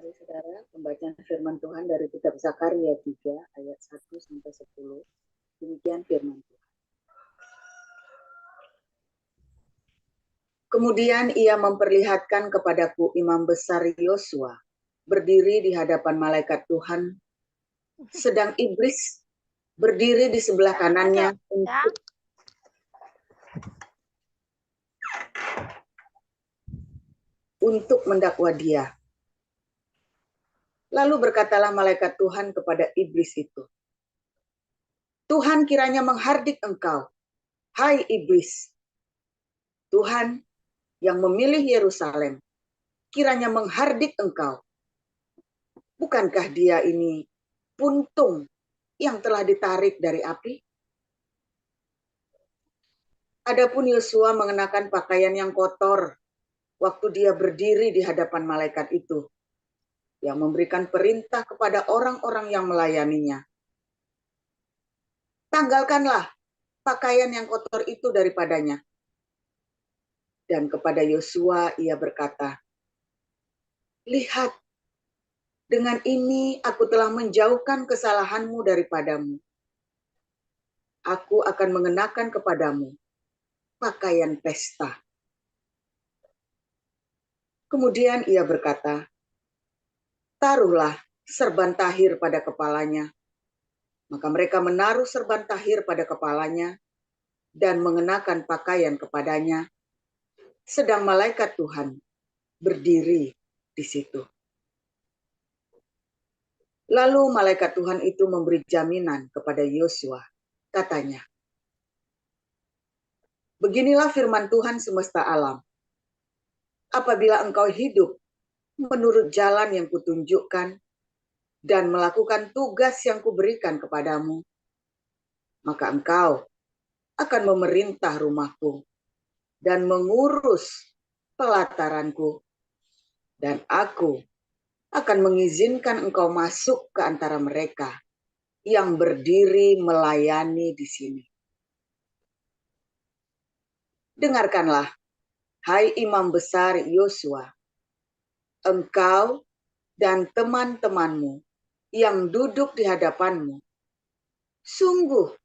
Mari saudara, pembacaan firman Tuhan dari kitab Zakaria 3 ayat 1 sampai 10. Demikian firman Tuhan. Kemudian ia memperlihatkan kepadaku imam besar Yosua berdiri di hadapan malaikat Tuhan, sedang iblis berdiri di sebelah kanannya untuk mendakwa dia. Lalu berkatalah malaikat Tuhan kepada iblis itu, Tuhan kiranya menghardik engkau, hai iblis. Tuhan yang memilih Yerusalem, kiranya menghardik engkau. Bukankah dia ini puntung yang telah ditarik dari api? Adapun Yosua mengenakan pakaian yang kotor waktu dia berdiri di hadapan malaikat itu, yang memberikan perintah kepada orang-orang yang melayaninya. Tanggalkanlah pakaian yang kotor itu daripadanya. Dan kepada Yosua ia berkata, lihat, dengan ini aku telah menjauhkan kesalahanmu daripadamu. Aku akan mengenakan kepadamu pakaian pesta. Kemudian ia berkata, taruhlah serban tahir pada kepalanya. Maka mereka menaruh serban tahir pada kepalanya dan mengenakan pakaian kepadanya, sedang malaikat Tuhan berdiri di situ. Lalu malaikat Tuhan itu memberi jaminan kepada Yosua. Katanya, beginilah firman Tuhan semesta alam. Apabila engkau hidup menurut jalan yang kutunjukkan dan melakukan tugas yang kuberikan kepadamu, maka engkau akan memerintah rumahku dan mengurus pelataranku, dan aku akan mengizinkan engkau masuk ke antara mereka yang berdiri melayani di sini. Dengarkanlah, hai imam besar Yosua, engkau dan teman-temanmu yang duduk di hadapanmu, sungguh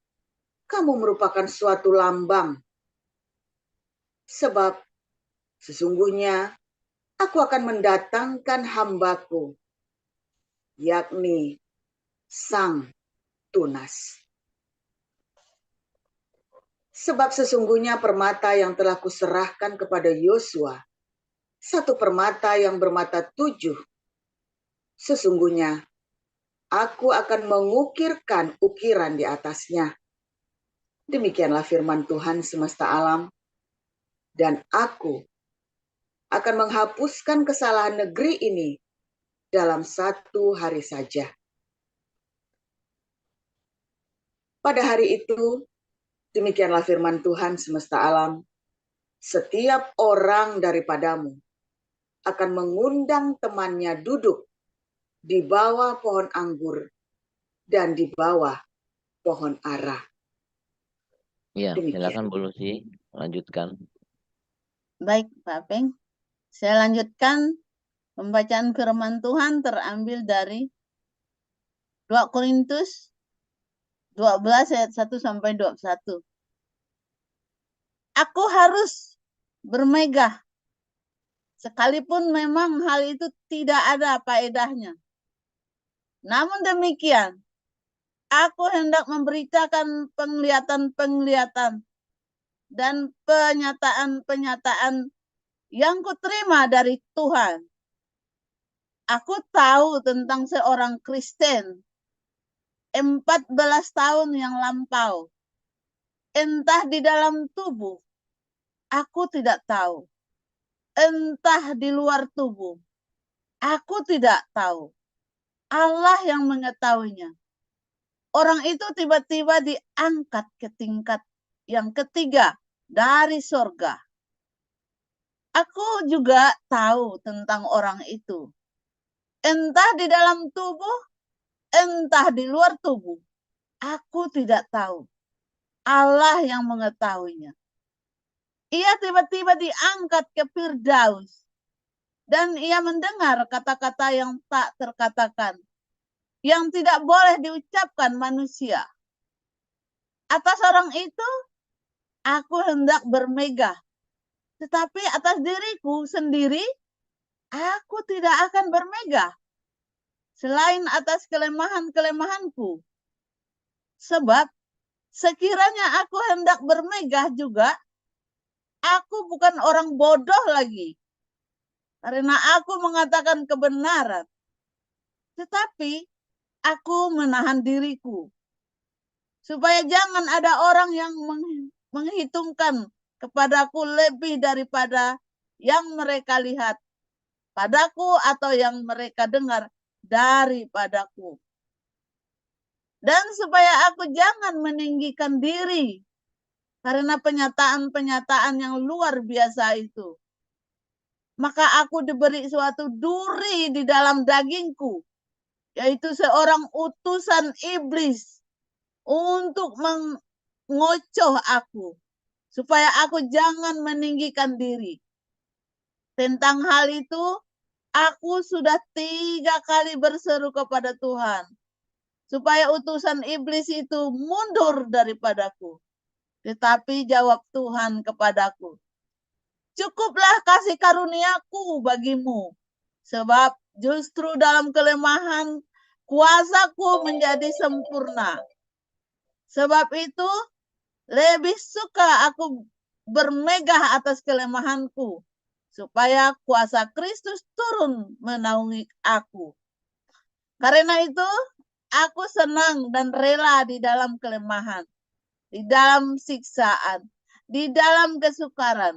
kamu merupakan suatu lambang. Sebab sesungguhnya aku akan mendatangkan hambaku, yakni Sang Tunas. Sebab sesungguhnya permata yang telah kuserahkan kepada Yosua, satu permata yang bermata 7, sesungguhnya aku akan mengukirkan ukiran di atasnya. Demikianlah firman Tuhan semesta alam, dan aku akan menghapuskan kesalahan negeri ini dalam 1 hari saja. Pada hari itu, demikianlah firman Tuhan semesta alam, setiap orang daripadamu akan mengundang temannya duduk di bawah pohon anggur dan di bawah pohon ara. Ya, Demikian. silakan Bu Lucy, lanjutkan. Baik, Pak Peng. Saya lanjutkan pembacaan firman Tuhan terambil dari 2 Korintus 12 ayat 1 sampai 21. Aku harus bermegah, sekalipun memang hal itu tidak ada faedahnya. Namun demikian, aku hendak memberitakan penglihatan-penglihatan dan penyataan-penyataan yang kuterima dari Tuhan. Aku tahu tentang seorang Kristen 14 tahun yang lampau. Entah di dalam tubuh, aku tidak tahu. Entah di luar tubuh, aku tidak tahu. Allah yang mengetahuinya. Orang itu tiba-tiba diangkat ke tingkat yang ketiga dari sorga. Aku juga tahu tentang orang itu. Entah di dalam tubuh, entah di luar tubuh. Aku tidak tahu. Allah yang mengetahuinya. Ia tiba-tiba diangkat ke Firdaus dan ia mendengar kata-kata yang tak terkatakan, yang tidak boleh diucapkan manusia. Atas orang itu, aku hendak bermegah, tetapi atas diriku sendiri, aku tidak akan bermegah, selain atas kelemahan-kelemahanku. Sebab, sekiranya aku hendak bermegah juga, aku bukan orang bodoh lagi, karena aku mengatakan kebenaran. Tetapi, aku menahan diriku, supaya jangan ada orang yang menghitungkan kepadaku lebih daripada yang mereka lihat padaku atau yang mereka dengar daripadaku. Dan supaya aku jangan meninggikan diri karena penyataan-penyataan yang luar biasa itu, maka aku diberi suatu duri di dalam dagingku, yaitu seorang utusan iblis untuk mengocoh aku, supaya aku jangan meninggikan diri. Tentang hal itu, aku sudah 3 kali berseru kepada Tuhan, supaya utusan iblis itu mundur daripadaku. Tetapi jawab Tuhan kepadaku, cukuplah kasih karuniaku bagimu, sebab justru dalam kelemahan kuasaku menjadi sempurna. Sebab itu, lebih suka aku bermegah atas kelemahanku, supaya kuasa Kristus turun menaungi aku. Karena itu, aku senang dan rela di dalam kelemahan, di dalam siksaan, di dalam kesukaran,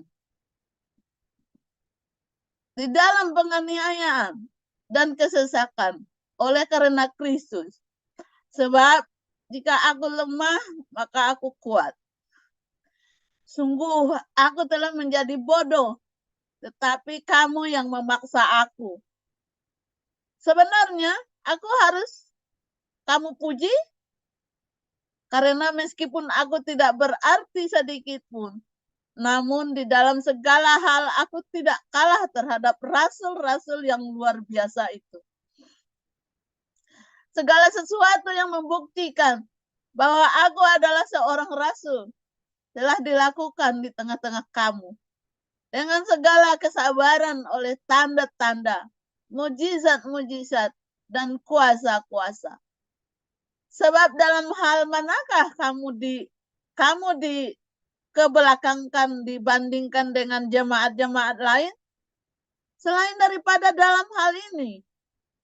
di dalam penganiayaan dan kesesakan oleh karena Kristus. Sebab jika aku lemah, maka aku kuat. Sungguh aku telah menjadi bodoh, tetapi kamu yang memaksa aku. Sebenarnya aku harus kamu puji, karena meskipun aku tidak berarti sedikit pun, namun di dalam segala hal aku tidak kalah terhadap rasul-rasul yang luar biasa itu. Segala sesuatu yang membuktikan bahwa aku adalah seorang rasul telah dilakukan di tengah-tengah kamu, dengan segala kesabaran oleh tanda-tanda, mujizat-mujizat, dan kuasa-kuasa. Sebab dalam hal manakah kamu dikebelakangkan dibandingkan dengan jemaat-jemaat lain? Selain daripada dalam hal ini,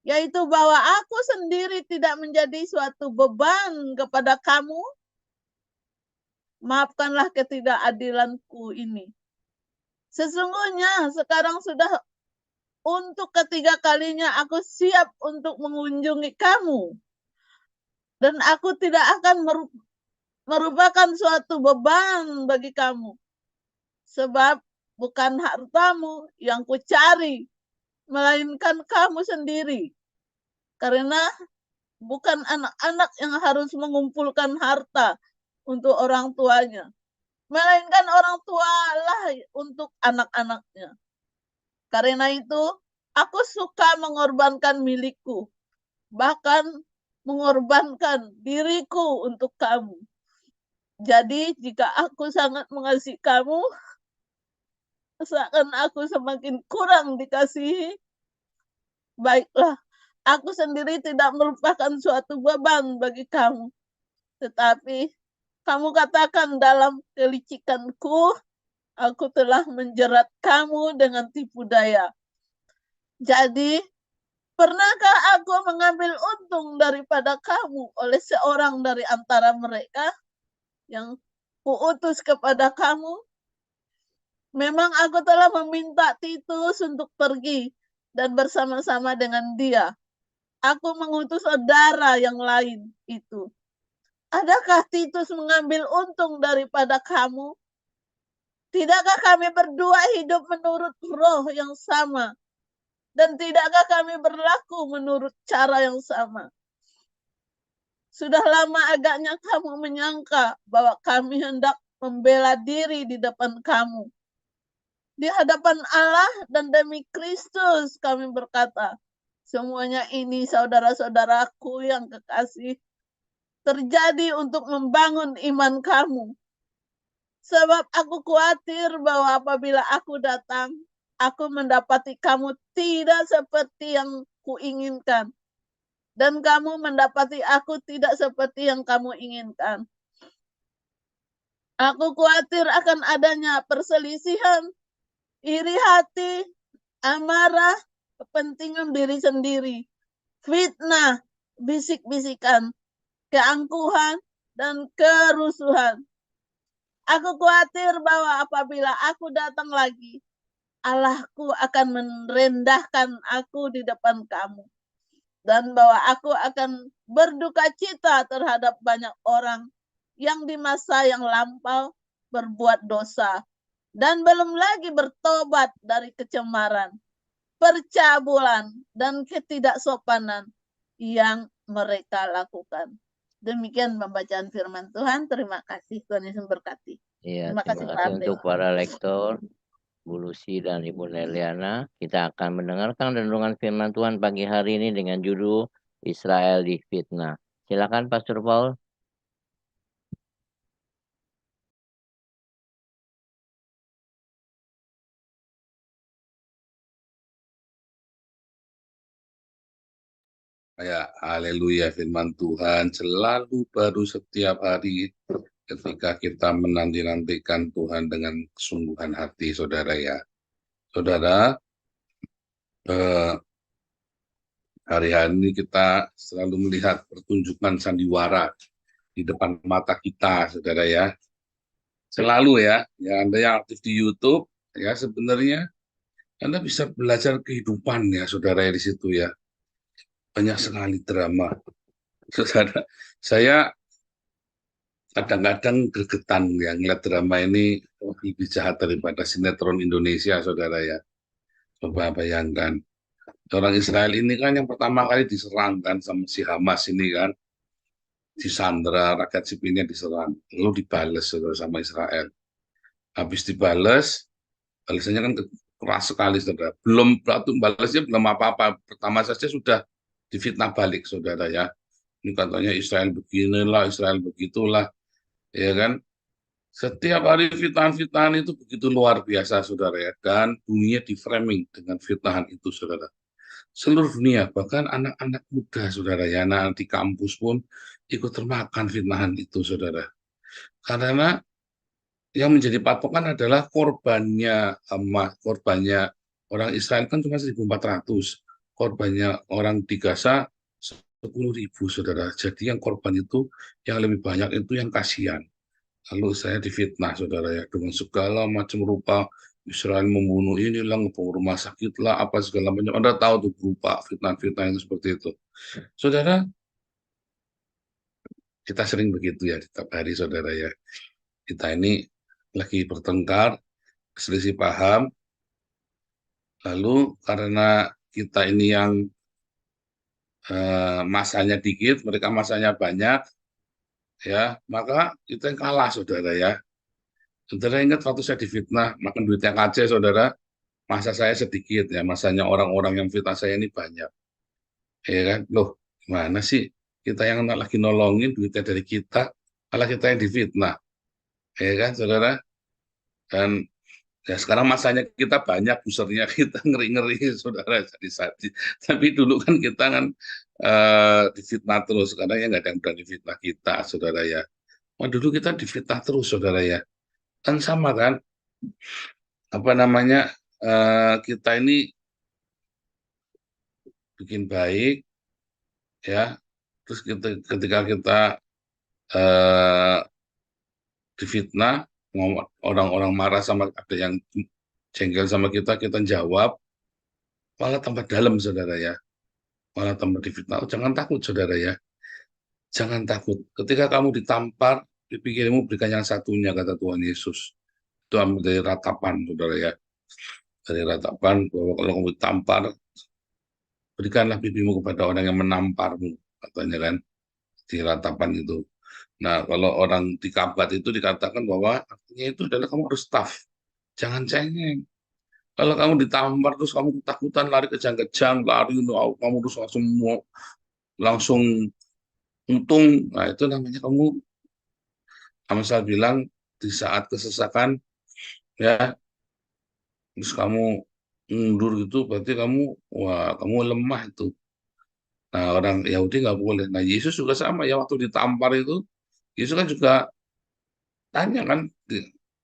yaitu bahwa aku sendiri tidak menjadi suatu beban kepada kamu. Maafkanlah ketidakadilanku ini. Sesungguhnya sekarang sudah untuk ketiga kalinya aku siap untuk mengunjungi kamu. Dan aku tidak akan merupakan suatu beban bagi kamu. Sebab bukan hartamu yang kucari, melainkan kamu sendiri. Karena bukan anak-anak yang harus mengumpulkan harta untuk orang tuanya, melainkan orang tualah untuk anak-anaknya. Karena itu, aku suka mengorbankan milikku, bahkan mengorbankan diriku untuk kamu. Jadi, jika aku sangat mengasihi kamu, seakan aku semakin kurang dikasihi, baiklah, aku sendiri tidak merupakan suatu beban bagi kamu. Tetapi, kamu katakan dalam kelicikanku, aku telah menjerat kamu dengan tipu daya. Jadi, pernahkah aku mengambil untung daripada kamu oleh seorang dari antara mereka yang kuutus kepada kamu? Memang aku telah meminta Titus untuk pergi dan bersama-sama dengan dia. Aku mengutus saudara yang lain itu. Adakah Titus mengambil untung daripada kamu? Tidakkah kami berdua hidup menurut roh yang sama? Dan tidakkah kami berlaku menurut cara yang sama? Sudah lama agaknya kamu menyangka bahwa kami hendak membela diri di depan kamu. di hadapan Allah dan demi Kristus kami berkata, semuanya ini saudara-saudaraku yang kekasih terjadi untuk membangun iman kamu. Sebab aku khawatir bahwa apabila aku datang, aku mendapati kamu tidak seperti yang kuinginkan. Dan kamu mendapati aku tidak seperti yang kamu inginkan. Aku khawatir akan adanya perselisihan, iri hati, amarah, kepentingan diri sendiri, fitnah, bisik-bisikan, keangkuhan, dan kerusuhan. Aku khawatir bahwa apabila aku datang lagi, Allahku akan merendahkan aku di depan kamu. Dan bahwa aku akan berduka cita terhadap banyak orang yang di masa yang lampau berbuat dosa dan belum lagi bertobat dari kecemaran, percabulan, dan ketidaksopanan yang mereka lakukan. Demikian pembacaan firman Tuhan. Terima kasih, Tuhan Yesus memberkati. Iya, Terima kasih, terima Pak kasih Abel. untuk para lektor, Bu Lucy dan Ibu Neliana. Kita akan mendengarkan renungan firman Tuhan pagi hari ini dengan judul Israel difitnah. Silakan Pastor Paul. Ya, haleluya, firman Tuhan selalu baru setiap hari ketika kita menanti-nantikan Tuhan dengan kesungguhan hati, saudara ya. Saudara, hari-hari ini kita selalu melihat pertunjukan sandiwara di depan mata kita, saudara ya. Selalu ya, Anda yang aktif di YouTube, ya sebenarnya Anda bisa belajar kehidupan ya, saudara ya di situ ya. Banyak sekali drama. Saudara, saya kadang-kadang gregetan ya ngeliat drama ini lebih jahat daripada sinetron Indonesia, saudara ya. Coba bayangkan, orang Israel ini kan yang pertama kali diserang kan sama si Hamas ini kan, disandra, rakyat sipilnya diserang, lalu dibales saudara sama Israel. Habis dibales, balasannya kan keras sekali, saudara. Belum balasnya belum apa-apa, pertama saja sudah difitnah balik, saudara ya. Ini katanya Israel beginilah, Israel begitulah, ya kan? Setiap hari fitnahan-fitnahan itu begitu luar biasa, saudara ya. Dan dunia di framing dengan fitnahan itu, saudara. Seluruh dunia, bahkan anak-anak muda, saudara ya, anak di kampus pun ikut termakan fitnahan itu, saudara. Karena yang menjadi patokan adalah korbannya Hamas, korbannya orang Israel kan cuma 1.400, korbannya orang di Gaza 10.000, saudara. Jadi yang korban itu, yang lebih banyak itu yang kasihan. Lalu saya difitnah, saudara ya, dengan segala macam rupa. Israel membunuh inilah, ngebom rumah sakit lah, apa segala macam. Anda tahu tuh berupa fitnah-fitnah yang seperti itu. Saudara, kita sering begitu ya, setiap hari, saudara ya. Kita ini lagi bertengkar, selisih paham, lalu karena kita ini yang masanya dikit, mereka masanya banyak, ya, maka kita yang kalah, saudara ya. Saudara ingat waktu saya difitnah, makan duitnya KC, saudara, masa saya sedikit ya, masanya orang-orang yang fitnah saya ini banyak. Ya kan, loh gimana sih kita yang lagi nolongin duitnya dari kita, malah kita yang difitnah. Ya kan, saudara. Dan ya sekarang masanya kita banyak, usernya kita ngeri-ngeri, saudara. Tapi dulu kan kita kan difitnah terus, karena ya nggak ada yang berani fitnah kita, saudara ya. Wah, dulu kita difitnah terus, saudara ya. Kan sama kan, apa namanya, kita ini bikin baik, ya. Terus ketika kita difitnah, orang-orang marah sama, ada yang jengkel sama kita jawab, malah tambah dalam, saudara ya. Malah tambah difitnah. Oh, jangan takut, saudara ya. Jangan takut. Ketika kamu ditampar, dipikirmu berikan yang satunya, kata Tuhan Yesus. Itu ambil dari ratapan, saudara ya. Dari ratapan, bahwa kalau kamu ditampar, berikanlah pipimu kepada orang yang menamparmu, katanya kan, di ratapan itu. Nah, kalau orang dikabat itu dikatakan bahwa artinya itu adalah kamu harus tough. Jangan cengeng. Kalau kamu ditampar terus kamu ketakutan lari kejang-kejang, lari kamu terus langsung untung. Nah, itu namanya kamu, Amsal bilang di saat kesesakan ya, terus kamu mundur gitu berarti kamu, wah, kamu lemah itu. Nah, orang Yahudi nggak boleh. Nah, Yesus juga sama ya, waktu ditampar itu Yesus kan juga tanya kan,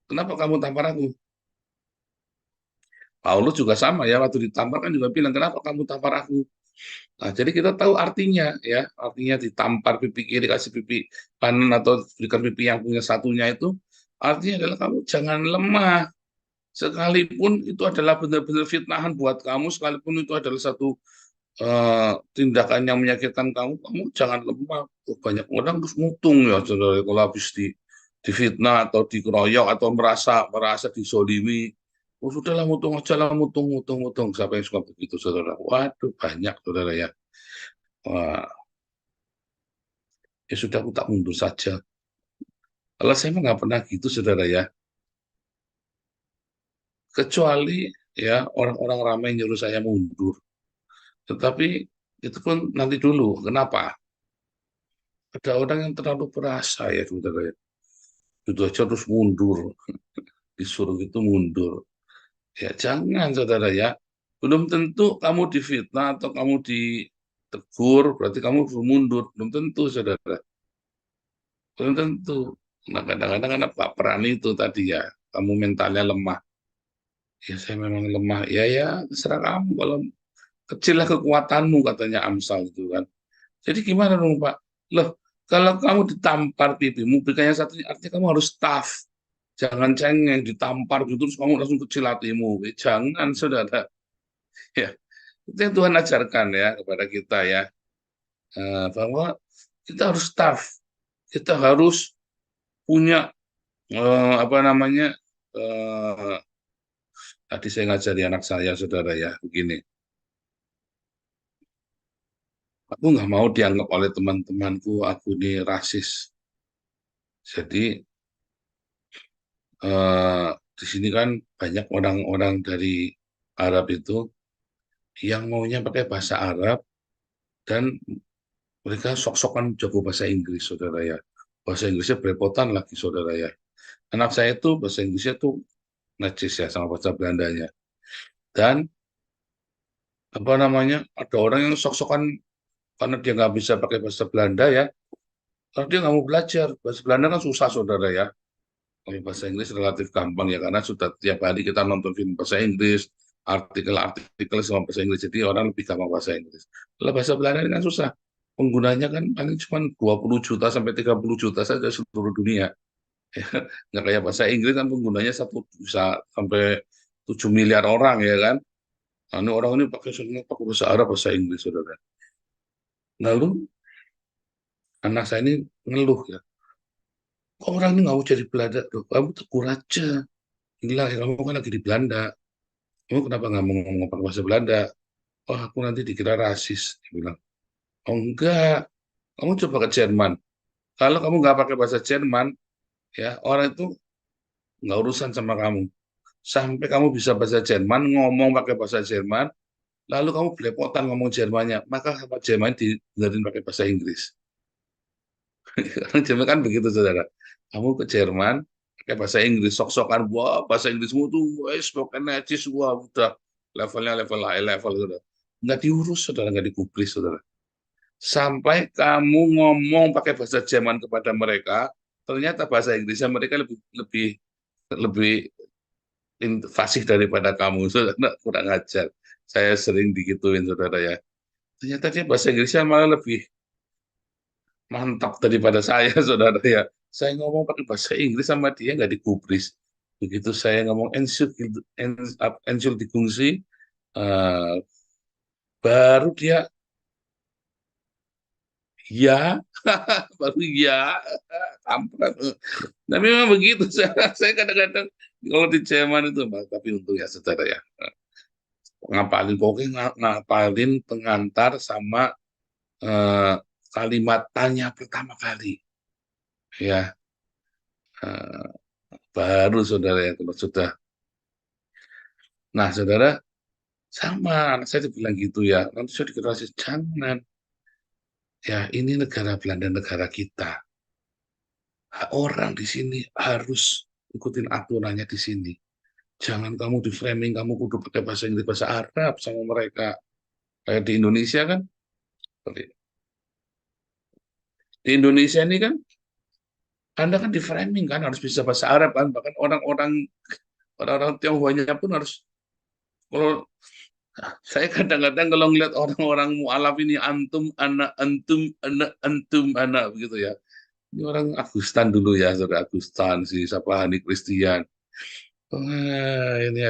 kenapa kamu tampar aku? Paulus juga sama ya, waktu ditampar kan juga bilang, kenapa kamu tampar aku? Nah, jadi kita tahu artinya ya, artinya ditampar pipi kiri kasih pipi kanan atau berikan pipi yang punya satunya itu, artinya adalah kamu jangan lemah. Sekalipun itu adalah benar-benar fitnahan buat kamu, sekalipun itu adalah satu tindakan yang menyakitkan kamu, kamu jangan lemah. Oh, banyak orang terus mutung ya, saudara, kalau habis difitnah atau dikeroyok atau merasa merasa dizolimi. Oh, sudahlah, mutung aja lah, mutung, mutung, mutung. Siapa yang suka begitu, saudara? Waduh, banyak, saudara ya. Wah, ya sudah, aku tak mundur saja. Kalau saya mah nggak pernah gitu, saudara ya. Kecuali ya orang-orang ramai nyuruh saya mundur. Tetapi itu pun nanti dulu. Kenapa? Ada orang yang terlalu perasa ya, saudara ya. Itu aja terus mundur, disuruh itu mundur. Ya jangan, saudara ya. Belum tentu kamu difitnah atau kamu ditegur, berarti kamu perlu mundur. Belum tentu, saudara. Belum tentu. Nah, kadang-kadang kan baperan itu tadi ya, kamu mentalnya lemah. Ya, saya memang lemah. Ya, ya, terserah kamu. Kalau kecillah kekuatanmu, katanya Amsal itu kan. Jadi gimana dong, Pak? Loh, kalau kamu ditampar pipimu, berikan yang satunya, artinya kamu harus tough. Jangan cengeng, ditampar gitu, terus kamu langsung kecil hatimu. Jangan, saudara. Ya, itu yang Tuhan ajarkan ya kepada kita ya. Bahwa kita harus tough. Kita harus punya, apa namanya, eh, tadi saya ngajari anak saya, saudara ya, begini. Aku nggak mau dianggap oleh teman-temanku, aku ini rasis. Jadi, di sini kan banyak orang-orang dari Arab itu yang maunya pakai bahasa Arab, dan mereka sok-sokan jago bahasa Inggris, saudara ya. Bahasa Inggrisnya berepotan lagi, saudara ya. Anak saya itu bahasa Inggrisnya tuh najis ya sama bahasa Belandanya. Dan apa namanya, ada orang yang sok-sokan karena dia nggak bisa pakai bahasa Belanda ya, karena dia nggak mau belajar. Bahasa Belanda kan susah, saudara ya. Kalau bahasa Inggris relatif gampang ya, karena sudah tiap hari kita nonton film bahasa Inggris, artikel-artikel sama bahasa Inggris, jadi orang lebih gampang bahasa Inggris. Kalau bahasa Belanda ini kan susah. Penggunanya kan paling cuma 20 juta sampai 30 juta saja seluruh dunia. Nggak kayak bahasa Inggris kan penggunanya satu bisa sampai 7 miliar orang ya kan. Nah, ini orang ini pakai semua pakai bahasa Arab, bahasa Inggris, saudara. Lalu anak saya ini ngeluh ya, kok orang ini nggak mau jadi Belanda? Loh, kamu tegur aja. Gila, ya, kamu kan lagi di Belanda. Kamu kenapa nggak mau ngomong pakai bahasa Belanda? Oh, aku nanti dikira rasis. Dia bilang, oh enggak, kamu coba ke Jerman. Kalau kamu nggak pakai bahasa Jerman, ya orang itu nggak urusan sama kamu. Sampai kamu bisa bahasa Jerman, ngomong pakai bahasa Jerman, lalu kamu belepotan ngomong Jermannya, maka sama Jerman dibenerin pakai bahasa Inggris. Karena Jerman kan begitu, saudara. Kamu ke Jerman, pakai bahasa Inggris, sok-sokan, wah bahasa Inggrismu tuh, wah spoken najis, wah udah levelnya level high level, saudara. Nggak diurus, saudara, nggak digubris, saudara. Sampai kamu ngomong pakai bahasa Jerman kepada mereka, ternyata bahasa Inggrisnya mereka lebih lebih lebih fasih daripada kamu, saudara. Kurang ajar. Saya sering digituin, saudara ya. Ternyata dia bahasa Inggrisnya malah lebih mantap daripada saya, saudara ya. Saya ngomong pakai bahasa Inggris sama dia nggak digubris. Begitu saya ngomong Entschuldigung, eh, baru dia ya, baru ya, kampret. Nah memang begitu, saya kadang-kadang kalau di Jerman itu, tapi untung ya, saudara ya. Ngapalin, pokoknya ngapalin pengantar sama eh, kalimat tanya pertama kali. Ya, eh, baru, saudara ya, kalau sudah Nah, saudara, sama anak saya dibilang gitu ya. Nanti saya dikasih jangan. Ya, ini negara Belanda, negara kita. Orang di sini harus ikutin aturannya di sini. Jangan kamu di framing, kamu kudu pakai bahasa Inggris, bahasa Arab sama mereka. Kayak di Indonesia kan, di Indonesia ini kan, Anda kan di framing kan, harus bisa bahasa Arab kan, bahkan orang-orang Tionghoanya pun harus, kalau saya kadang-kadang kalau ngeliat orang-orang mualaf ini antum anak begitu ya. Ini orang Agustan dulu ya, saudara Agustan si siapa Hani Christian. Wah, ini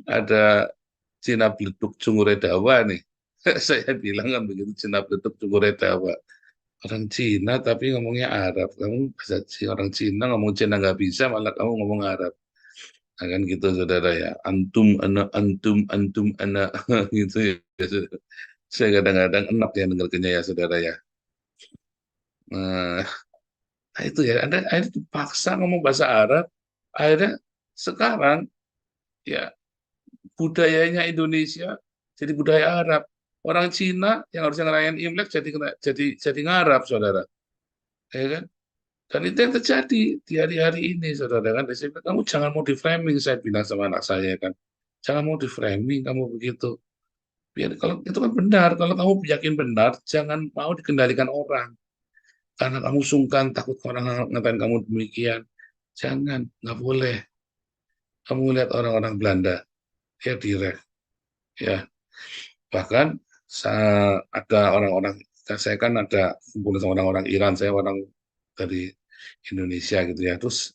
ada Cina Bleduk Cunguredawa nih. Saya bilang kan begitu, Cina Bleduk Cunguredawa. Orang Cina tapi ngomongnya Arab. Kamu bahasa orang Cina ngomong Cina nggak bisa, malah kamu ngomong Arab. Nah, kan gitu saudara ya. Antum anak gitu ya. Saya kadang-kadang enak ya dengarnya ya saudara ya. Nah, itu ya. Anda akhirnya dipaksa ngomong bahasa Arab. Akhirnya sekarang ya budayanya Indonesia jadi budaya Arab. Orang Cina yang harusnya ngerayain Imlek jadi ngarab saudara. Ya kan? Dan itu yang terjadi di hari-hari ini, saudara kan. Saya bilang, kamu jangan mau di framing, saya bilang sama anak saya kan. Jangan mau di framing, kamu begitu. Biar kalau itu kan benar, kalau kamu yakin benar, jangan mau dikendalikan orang. Karena kamu sungkan, takut orang ngatain kamu demikian. Jangan, nggak boleh. Kamu lihat orang-orang Belanda, dia direct, ya. Bahkan ada orang-orang, saya kan ada kumpul sama orang-orang Iran, saya orang dari Indonesia gitu ya. Terus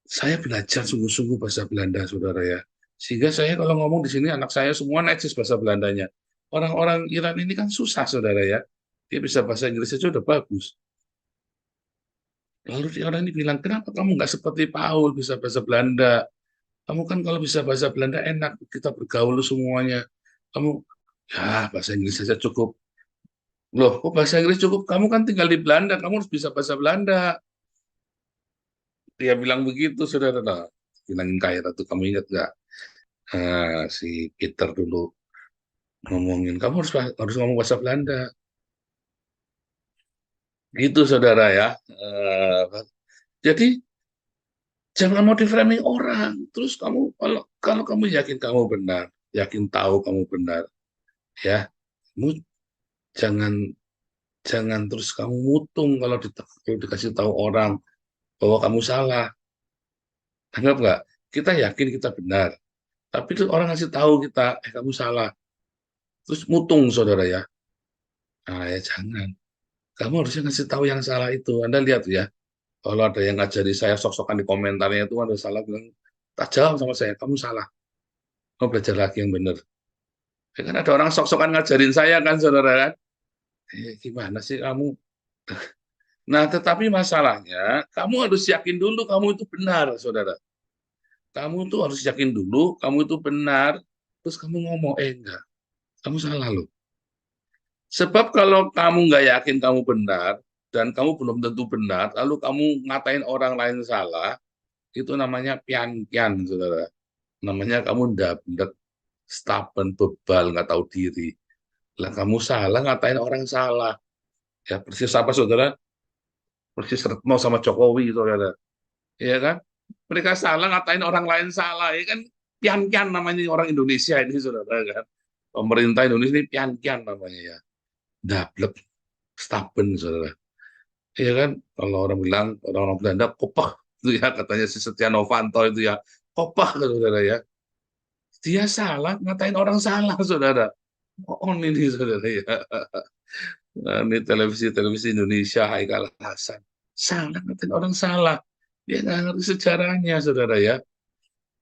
saya belajar sungguh-sungguh bahasa Belanda, saudara ya. Sehingga saya kalau ngomong di sini, anak saya semua necis bahasa Belandanya. Orang-orang Iran ini kan susah, saudara ya. Dia bisa bahasa Inggris aja udah bagus. Lalu orang ini bilang, kenapa kamu nggak seperti Paul bisa bahasa Belanda? Kamu kan kalau bisa bahasa Belanda enak, kita bergaul semuanya. Kamu, ya bahasa Inggris saja cukup. Loh, kok bahasa Inggris cukup? Kamu kan tinggal di Belanda, kamu harus bisa bahasa Belanda. Dia bilang begitu, saudara. Nah, bilangin kayak itu, kamu ingat nggak? Si Peter dulu ngomongin, kamu harus ngomong bahasa Belanda. Gitu, saudara ya. Jadi, jangan mau di-framing orang. Terus kalau kamu yakin kamu benar, yakin tahu kamu benar, ya, kamu jangan jangan terus kamu mutung kalau dikasih tahu orang bahwa kamu salah. Anggap nggak? Kita yakin kita benar, tapi terus orang ngasih tahu kita, kamu salah. Terus mutung, saudara ya. Nah, ya jangan. Kamu harusnya ngasih tahu yang salah itu. Anda lihat ya, kalau ada yang ngajari saya sok-sokan di komentarnya itu ada salah, bilang, tak jawab sama saya, kamu salah. Kamu belajar lagi yang benar. Ya kan ada orang sok-sokan ngajarin saya kan, saudara kan? Gimana sih kamu? Nah, tetapi masalahnya, kamu harus yakin dulu kamu itu benar, saudara. Kamu tuh harus yakin dulu kamu itu benar, terus kamu ngomong, enggak, kamu salah loh. Sebab kalau kamu nggak yakin kamu benar, dan kamu belum tentu benar, lalu kamu ngatain orang lain salah, itu namanya pian-pian, saudara. Namanya kamu ndab-ndab, stubborn, bebal, nggak tahu diri. Lah kamu salah, ngatain orang salah. Ya persis apa, saudara? Persis Retno sama Jokowi, saudara. Ya kan? Mereka salah, ngatain orang lain salah. Ya kan? Pian-pian namanya orang Indonesia ini, saudara kan? Pemerintah Indonesia ini pian-pian namanya ya. Dablek, stubborn, saudara. Iya kan, kalau orang bilang orang-orang Belanda kopah itu ya katanya si Setia Novanto itu ya kopah saudara ya. Dia salah ngatain orang salah saudara. Oh ini saudara ya. Nah, ini televisi Indonesia Haikal Hasan salah ngatain orang salah. Dia nggak ngerti sejarahnya saudara ya.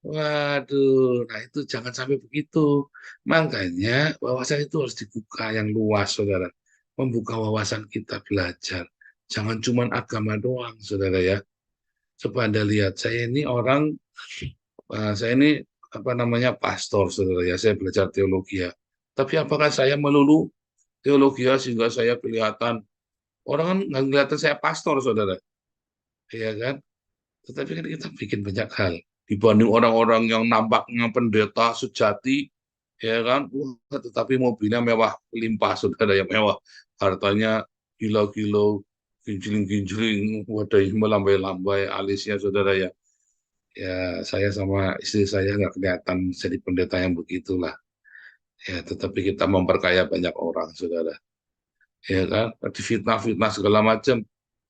Waduh, nah itu jangan sampai begitu. Makanya wawasan itu harus dibuka yang luas saudara. Membuka wawasan kita belajar. Jangan cuma agama doang, saudara ya. Coba Anda lihat, saya ini apa namanya pastor, saudara ya. Saya belajar teologi ya. Tapi apakah saya melulu teologi ya sehingga saya kelihatan orang kan nggak kelihatan saya pastor, saudara, ya kan? Tetapi kan kita bikin banyak hal dibanding orang-orang yang nampaknya pendeta sejati, ya kan? Wah, tetapi mobilnya mewah limpah, saudara, yang mewah, hartanya gila-gila, ginjling-ginjling, wadahnya melambai-lambai, alisnya, saudara ya. Ya, saya sama istri saya nggak kelihatan jadi pendeta yang begitulah. Ya, tetapi kita memperkaya banyak orang, saudara. Ya kan, difitnah-fitnah segala macam.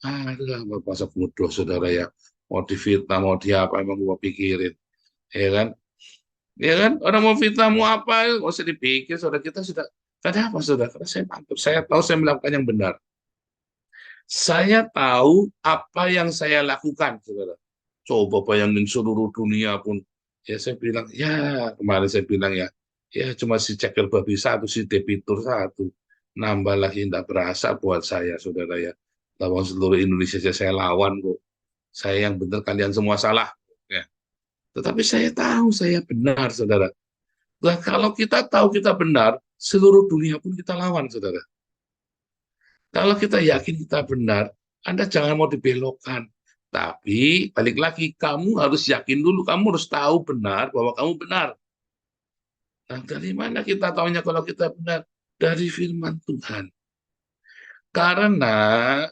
Aduh, masa bodoh, saudara ya. Mau difitnah, mau dia apa, emang gua pikirin. Ya kan? Ya kan, orang mau fitnah mau apa, nggak usah dipikir, saudara. Kita sudah, kenapa, saudara? Karena saya mantap, saya tahu saya melakukan yang benar. Saya tahu apa yang saya lakukan, saudara. Coba bayangin seluruh dunia pun. Ya saya bilang, ya kemarin saya bilang ya cuma si ceker babi satu, si debitur satu. Nambah lagi tidak berasa buat saya, saudara ya. Lawan seluruh Indonesia saya lawan kok. Saya yang benar, kalian semua salah. Ya. Tetapi saya tahu saya benar, saudara. Nah, kalau kita tahu kita benar, seluruh dunia pun kita lawan, saudara. Kalau kita yakin kita benar, Anda jangan mau dibelokkan. Tapi balik lagi, kamu harus yakin dulu, kamu harus tahu benar bahwa kamu benar. Nah, dari mana kita tahunya kalau kita benar? Dari firman Tuhan. Karena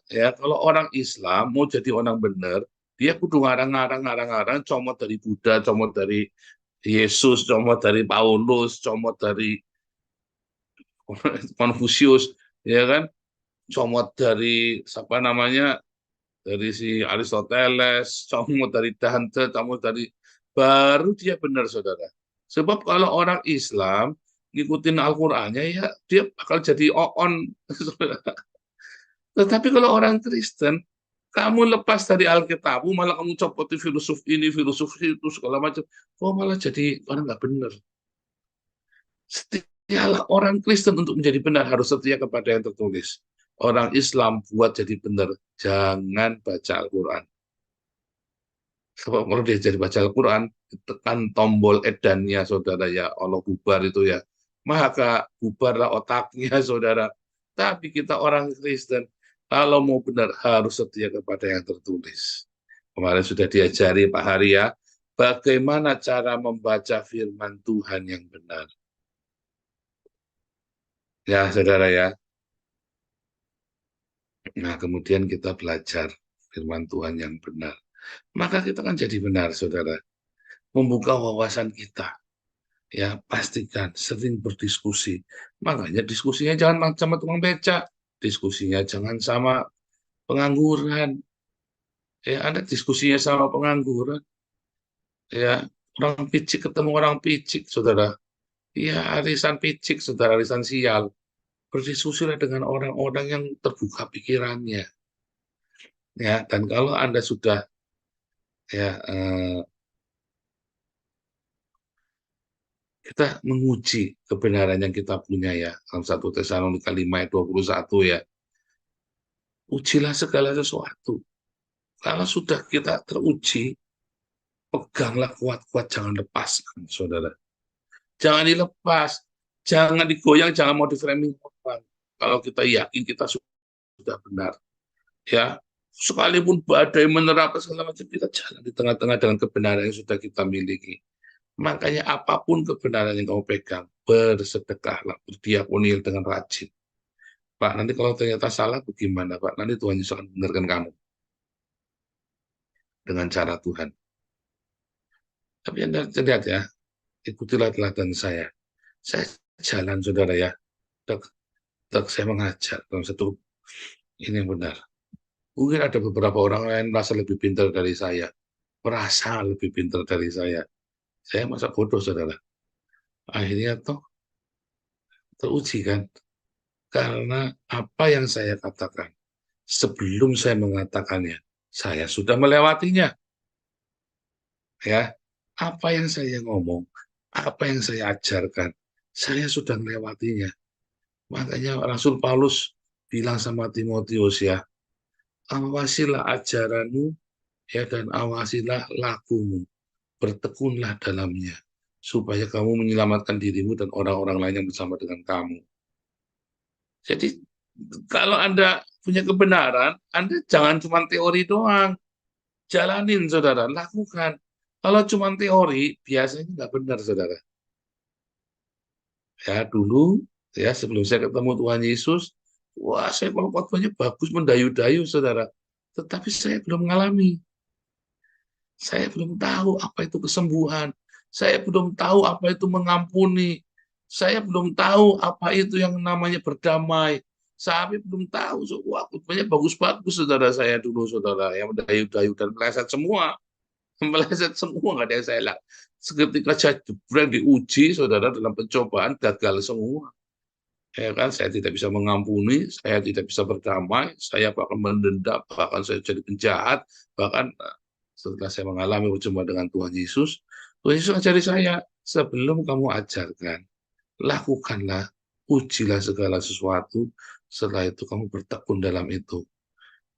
ya kalau orang Islam mau jadi orang benar, dia kudu ngarang-ngarang, comot dari Buddha, comot dari Yesus, comot dari Paulus, comot dari Konfusius, ya kan? Comot dari siapa namanya? Dari si Aristoteles, comot dari Dante, comot dari, baru dia benar, saudara. Sebab kalau orang Islam ngikutin Al-Qur'annya, ya dia bakal jadi on. Tetapi kalau orang Kristen, kamu lepas dari Alkitab, malah kamu copot filosof ini, filosof itu, segala macam, kok malah jadi orang nggak benar. Setialah orang Kristen untuk menjadi benar harus setia kepada yang tertulis. Orang Islam buat jadi benar, jangan baca Al-Quran. Sebab kalau dia jadi baca Al-Quran, tekan tombol edannya, saudara ya, Allah bubar itu ya, maka bubarlah otaknya, saudara. Tapi kita orang Kristen, kalau mau benar harus setia kepada yang tertulis. Kemarin sudah diajari Pak Hari ya, bagaimana cara membaca firman Tuhan yang benar. Ya, saudara ya. Nah, kemudian kita belajar firman Tuhan yang benar. Maka kita kan jadi benar, saudara. Membuka wawasan kita. Ya, pastikan sering berdiskusi. Makanya diskusinya jangan sama tukang beca. Diskusinya jangan sama pengangguran. Ya, ada diskusinya sama pengangguran. Ya, orang picik ketemu orang picik, saudara. Ya, arisan picik, saudara, arisan sial. Berdiskusilah dengan orang-orang yang terbuka pikirannya. Ya, dan kalau Anda sudah ya kita menguji kebenaran yang kita punya ya, dalam 1 Tesalonika 5 ayat 21 ya. Ujilah segala sesuatu. Kalau sudah kita teruji, peganglah kuat-kuat, jangan lepaskan, saudara. Jangan dilepas, jangan digoyang, jangan mau di-framing orang. Kalau kita yakin kita sudah benar, ya, sekalipun badai menerapa segala macam, kita jalan di tengah-tengah dengan kebenaran yang sudah kita miliki. Makanya apapun kebenaran yang kamu pegang, bersedekahlah, berdiakonil dengan rajin. Pak, nanti kalau ternyata salah, bagaimana Pak? Nanti Tuhan Yesus akan benarkan kamu dengan cara Tuhan. Tapi Anda lihat ya, ikutilah teladan saya. Saya jalan, saudara ya. Saya mengajak dalam satu ini yang benar. Mungkin ada beberapa orang lain merasa lebih pintar dari saya. Merasa lebih pintar dari saya. Saya masa bodoh, saudara. Akhirnya toh teruji kan. Karena apa yang saya katakan, sebelum saya mengatakannya, saya sudah melewatinya. Ya, apa yang saya ngomong, apa yang saya ajarkan, saya sudah melewatinya. Makanya Rasul Paulus bilang sama Timotius ya, awasilah ajaranmu ya dan awasilah lakumu, bertekunlah dalamnya supaya kamu menyelamatkan dirimu dan orang-orang lain yang bersama dengan kamu. Jadi kalau Anda punya kebenaran, Anda jangan cuma teori doang. Jalanin, saudara, lakukan. Kalau cuma teori, biasanya nggak benar, saudara. Ya, dulu, ya sebelum saya ketemu Tuhan Yesus, wah saya kalau khotbahnya bagus, mendayu-dayu, saudara. Tetapi saya belum mengalami. Saya belum tahu apa itu kesembuhan. Saya belum tahu apa itu mengampuni. Saya belum tahu apa itu yang namanya berdamai. Saya belum tahu. So, wah, khotbahnya bagus-bagus, saudara saya dulu, saudara. Yang mendayu-dayu dan meleset semua. Meleset semua, nggak ada yang saya lakukan. Seketika saya jebrang diuji, saudara, dalam pencobaan, gagal semua. Ya kan, saya tidak bisa mengampuni, saya tidak bisa berdamai, saya bahkan mendendam, bahkan saya jadi penjahat, bahkan setelah saya mengalami perjumpaan dengan Tuhan Yesus ajari saya, sebelum kamu ajarkan, lakukanlah, ujilah segala sesuatu, setelah itu kamu bertekun dalam itu.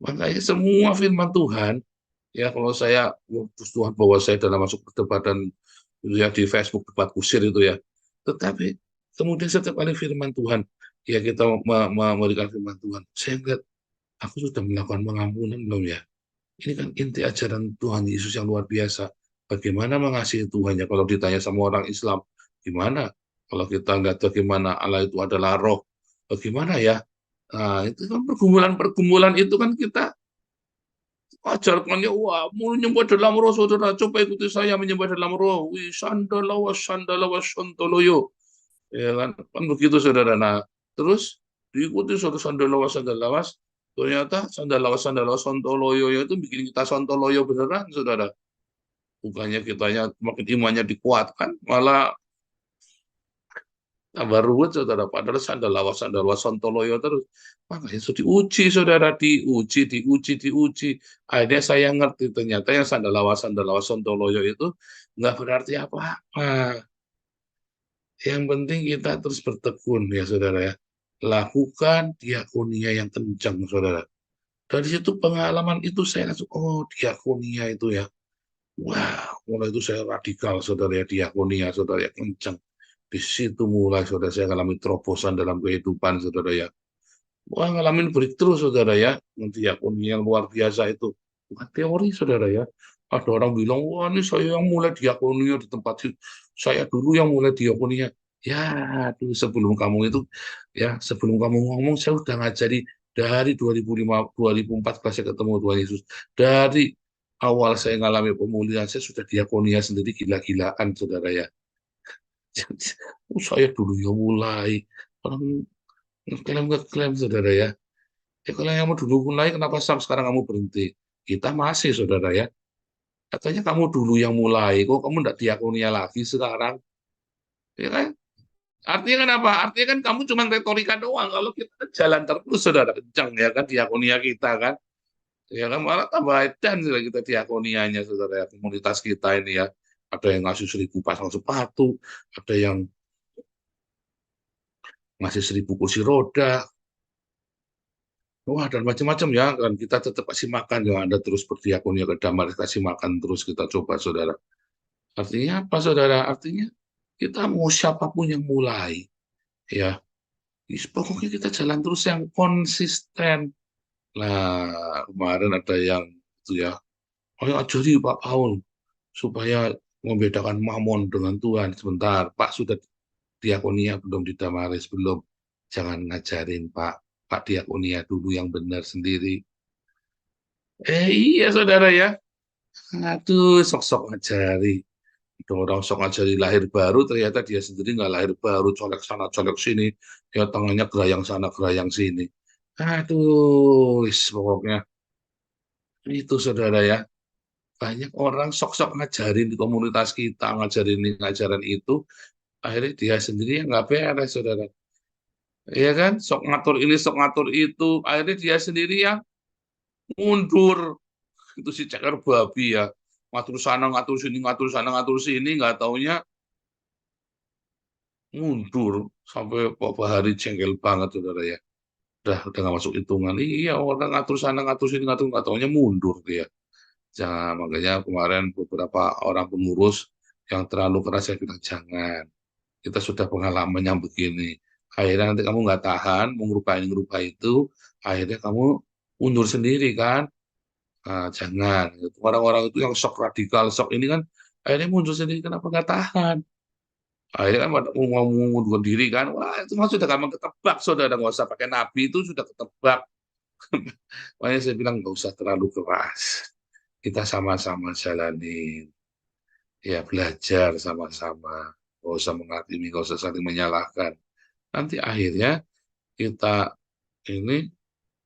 Makanya semua firman Tuhan, ya kalau saya, Tuhan bawa saya dalam masuk perdebatan ya di Facebook, debat kusir itu ya, tetapi kemudian setiap kali firman Tuhan, ya kita memberikan firman Tuhan, saya lihat, aku sudah melakukan pengampunan belum ya? Ini kan inti ajaran Tuhan Yesus yang luar biasa. Bagaimana mengasihi Tuhan ya? Kalau ditanya sama orang Islam, gimana? Kalau kita lihat bagaimana Allah itu adalah roh, bagaimana ya? Nah, itu kan pergumulan itu kan kita ajarkannya, wah, mau menyembah dalam roh, saudara. Coba ikuti saya menyembah dalam roh. Wih, sandalawa, sontoloyo. Ya kan begitu, saudara. Nah, terus diikuti suatu sandalawas, ternyata sandalawas sontoloyo itu bikin kita sontoloyo beneran, saudara. Bukannya kitanya makin imannya dikuatkan, malah tambah ruwet, saudara. Padahal sandalawas sontoloyo terus. Makanya itu diuji, saudara, diuji. Akhirnya saya ngerti ternyata yang sandalawas sontoloyo itu nggak berarti apa-apa. Yang penting kita terus bertekun, ya saudara ya. Lakukan diakonia yang kencang, saudara. Dari situ pengalaman itu saya langsung, oh diakonia itu ya. Wah, mulai itu saya radikal, saudara ya, diakonia, saudara ya, kencang. Di situ mulai, saudara, saya mengalami terobosan dalam kehidupan, saudara ya. Wah, ngalamin breakthrough, saudara ya. Diakonia yang luar biasa itu. Bukan teori, saudara ya. Ada orang bilang, wah ini saya yang mulai diakonia di tempat saya dulu yang mulai diakonia. Ya, aduh, sebelum kamu itu, ya sebelum kamu ngomong, saya udah ngajari dari 2004 saya ketemu Tuhan Yesus. Dari awal saya ngalami pemulihan, saya sudah diakonia sendiri gila-gilaan, saudara ya. Saya dulu yang mulai. Orang ngeklaim, saudara ya. Ya kalau yang dulu mulai, kenapa sampai sekarang kamu berhenti? Kita masih, saudara ya. Katanya kamu dulu yang mulai, kok kamu tidak diakonia lagi sekarang? Ya kan? Artinya kan apa? Artinya kan kamu cuma retorika doang. Kalau kita jalan terus, saudara, kencang ya kan diakonia kita kan. Ya kan malah tambah edan kita diakonianya, saudara ya. Komunitas kita ini ya. Ada yang ngasih 1.000 pasang sepatu, ada yang ngasih 1.000 kursi roda. Wah, dan macam-macam ya. Dan kita tetap kasih makan ya. Anda terus berdiakonia ke damai, kasih makan terus kita coba, saudara. Artinya apa, saudara? Artinya kita mau siapapun yang mulai, ya, pokoknya kita jalan terus yang konsisten. Nah, kemarin ada yang itu ya, ayo ajari Pak Paul supaya membedakan Mamon dengan Tuhan. Sebentar, Pak sudah diakonia belum di Damaris? Belum. Jangan ngajarin Pak. Pak diakonia dulu yang benar sendiri. Iya, saudara ya. Aduh, sok-sok ngajari. Orang sok ngajari lahir baru, ternyata dia sendiri nggak lahir baru, colek sana, colek sini, ya tangannya gerayang sana, gerayang sini. Aduh, pokoknya itu, saudara ya. Banyak orang sok-sok ngajarin di komunitas kita, ngajarin ini, ngajaran itu, akhirnya dia sendiri yang nggak beres, saudara. Iya kan, sok ngatur ini, sok ngatur itu, akhirnya dia sendiri yang mundur. Itu si cekar babi ya, ngatur sana, ngatur sini, ngatur sana, ngatur sini, nggak taunya mundur sampai Pak Hari jengkel banget, saudara ya. Udah nggak masuk hitungan. Iya, orang ngatur sana, ngatur sini, ngatur, nggak taunya mundur dia. Jangan, makanya kemarin beberapa orang pengurus yang terlalu keras saya bilang jangan. Kita sudah pengalaman yang begini. Akhirnya nanti kamu nggak tahan, mau ngerubah itu, akhirnya kamu mundur sendiri kan. Nah, jangan. Orang-orang itu yang sok radikal, sok ini kan Akhirnya mundur sendiri, kenapa nggak tahan? Akhirnya kan mau mengundurkan diri kan, wah itu mah sudah gampang ketebak, saudara, nggak usah pakai nabi, itu sudah ketebak. Makanya saya bilang nggak usah terlalu keras. Kita sama-sama jalanin, ya belajar sama-sama, nggak usah menghakimi, nggak usah saling menyalahkan. Nanti akhirnya kita ini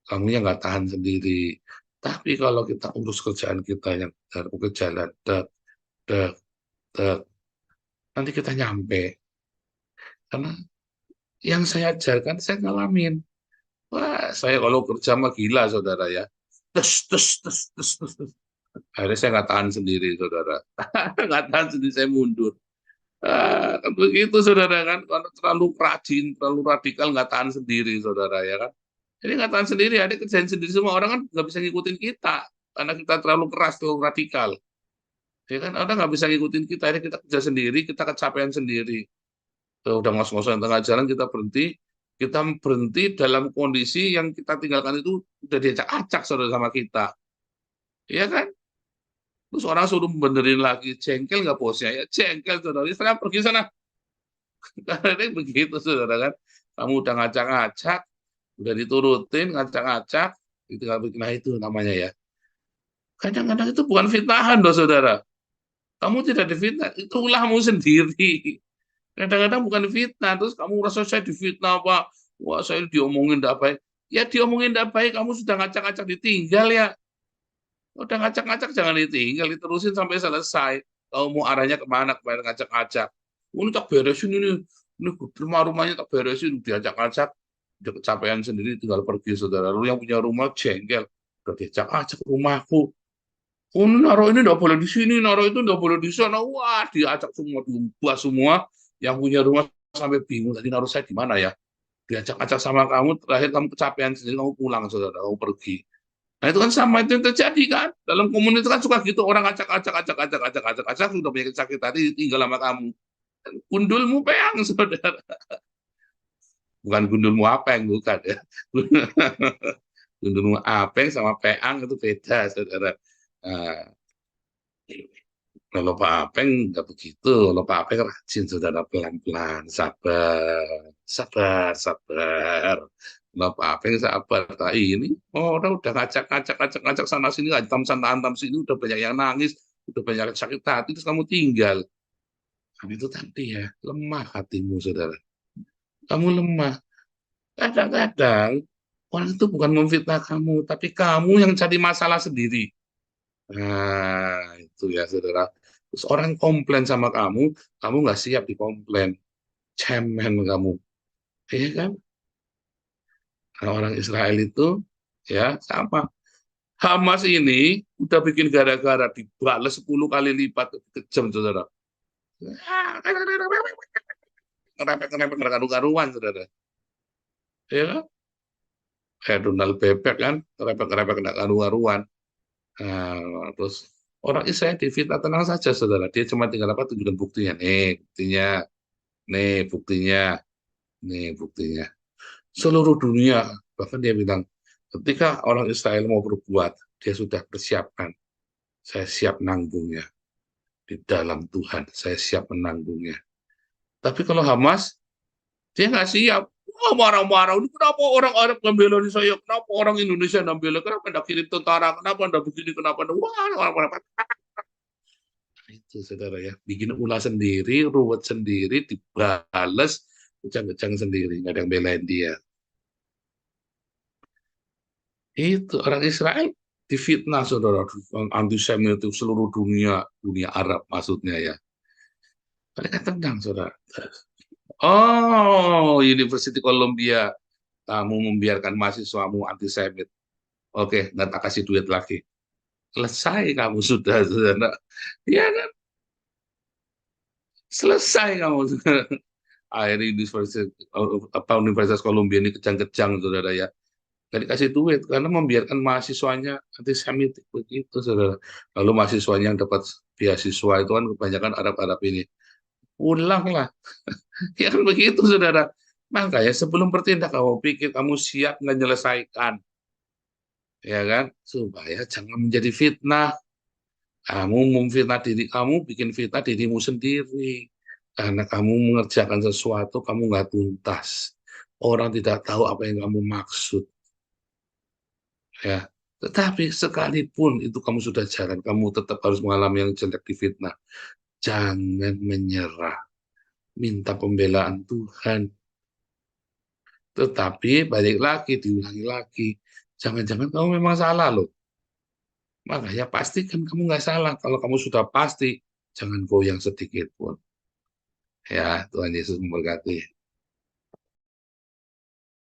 kamu yang nggak tahan sendiri. Tapi kalau kita urus kerjaan kita yang ke jalan, dek, dek, dek, nanti kita nyampe. Karena yang saya ajarkan, saya ngalamin. Wah, saya kalau kerja mah gila, saudara ya. Tes, tes, tes, tes, tes, tes. Akhirnya saya nggak tahan sendiri, saudara. Nggak tahan sendiri, saya mundur. Kan begitu, saudara kan. Kalau terlalu rajin, terlalu radikal, nggak tahan sendiri, saudara ya kan. Jadi nggak tahan sendiri, ada kerjaan sendiri semua. Orang kan nggak bisa ngikutin kita. Karena kita terlalu keras, terlalu radikal. Ya kan, orang nggak bisa ngikutin kita. Akhirnya kita kerja sendiri, kita kecapean sendiri. Udah ngos-ngosan tengah jalan, kita berhenti dalam kondisi yang kita tinggalkan itu udah diacak-acak, saudara, sama kita. Iya kan? Terus orang suruh benerin lagi, jengkel nggak bosnya? Ya jengkel, saudara. Saya pergi sana. Karena ini begitu, saudara kan. Kamu udah ngacak-ngacak, udah diturutin, ngacak-ngacak, itu nggak bikin, nah itu namanya ya. Kadang-kadang itu bukan fitnahan, loh, saudara. Kamu tidak difitnah, itu ulahmu sendiri. Kadang-kadang bukan fitnah, terus kamu merasa saya difitnah apa? Wah, saya diomongin tidak baik. Ya diomongin tidak baik, kamu sudah ngacak-ngacak ditinggal ya. Udah ngacak-ngacak jangan ditinggal, diterusin sampai selesai. Kamu mau arahnya kemana, kemarin ngacak-ngacak. Ini tak beresin ini rumahnya tak beresin, diacak-acak, udah kecapean sendiri, tinggal pergi, saudara. Lalu yang punya rumah jengkel, udah diacak-acak rumahku. Oh, naruh ini nggak boleh di sini, naruh itu nggak boleh di sana. Wah, diacak semua, diubah semua. Yang punya rumah sampai bingung, tadi naruh saya di mana ya? Diacak-acak sama kamu, terakhir kamu kecapean sendiri, kamu pulang, saudara, kamu pergi. Nah itu kan sama itu yang terjadi kan. Dalam komunitas kan suka gitu, orang acak-acak, sudah punya sakit hati, tinggal sama kamu. Gundulmu peang, saudara. Bukan gundulmu apeng, bukan ya. Gundulmu apeng sama peang itu beda, saudara. Nah, kalau Pak Apeng nggak begitu, kalau Pak Apeng rajin, saudara, pelan-pelan, sabar, sabar, sabar. Kalau Pak Apeng sabar, nah, ini udah ngacak sana sini, hantam sana hantam sini, udah banyak yang nangis, udah banyak yang sakit hati, terus kamu tinggal. Nah, itu tadi ya, lemah hatimu, saudara. Kamu lemah. Kadang-kadang orang itu bukan memfitnah kamu, tapi kamu yang cari masalah sendiri. Nah, itu ya, saudara. Terus orang komplain sama kamu nggak siap dikomplain. Cemen kamu. Iya kan? Nah, orang Israel itu, ya, sama. Hamas ini udah bikin gara-gara dibalas 10 kali lipat, kejam, saudara. Ngerepek-ngerepek, karu-karuan, saudara. Iya kan? Kayak Donald Bebek kan, ngerepek-ngerepek, karu-karuan. Nah, terus orang Israel difitnah, tenang saja, saudara. Dia cuma tinggal apa, tunjukkan buktinya. Nih buktinya, nih buktinya. Seluruh dunia, bahkan dia bilang, ketika orang Israel mau berbuat, dia sudah persiapkan. Saya siap nanggungnya. Di dalam Tuhan, saya siap menanggungnya. Tapi kalau Hamas, dia nggak siap. Wah, marah-marah. Ini kenapa orang Arab ngambil di saya? Kenapa orang Indonesia ngambil? Kenapa anda kirim tentara? Kenapa anda begini? Kenapa anda? Wah, itu, saudara ya. Bikin ulah sendiri, ruwet sendiri, dibales, kejang-kejang sendiri. Nggak ada yang belain dia. Itu orang Israel difitnah, saudara, antisemitik seluruh dunia, dunia Arab maksudnya ya. Mereka tendang, saudara. Oh, University Columbia, kamu membiarkan mahasiswamu antisemit. Oke, nggak tak kasih duit lagi. Selesai kamu sudah, saudara. Iya kan? Selesai kamu. Akhirnya Universitas Columbia ini kejang-kejang, saudara ya. Nggak dikasih duit karena membiarkan mahasiswanya antisemitik begitu, saudara. Lalu mahasiswanya yang dapat beasiswa itu kan kebanyakan Arab-Arab ini. Pulanglah. Ya kan begitu, saudara. Makanya sebelum bertindak kamu pikir kamu siap menyelesaikan, ya kan? Supaya jangan menjadi fitnah. Kamu memfitnah diri kamu, bikin fitnah dirimu sendiri. Karena kamu mengerjakan sesuatu, kamu nggak tuntas. Orang tidak tahu apa yang kamu maksud. Ya, tetapi sekalipun itu kamu sudah jalan, kamu tetap harus mengalami yang jelek di fitnah. Jangan menyerah. Minta pembelaan Tuhan. Tetapi balik lagi, diulangi lagi. Jangan-jangan kamu memang salah loh. Makanya pastikan kamu nggak salah. Kalau kamu sudah pasti, jangan goyang sedikit pun. Ya, Tuhan Yesus memberkati.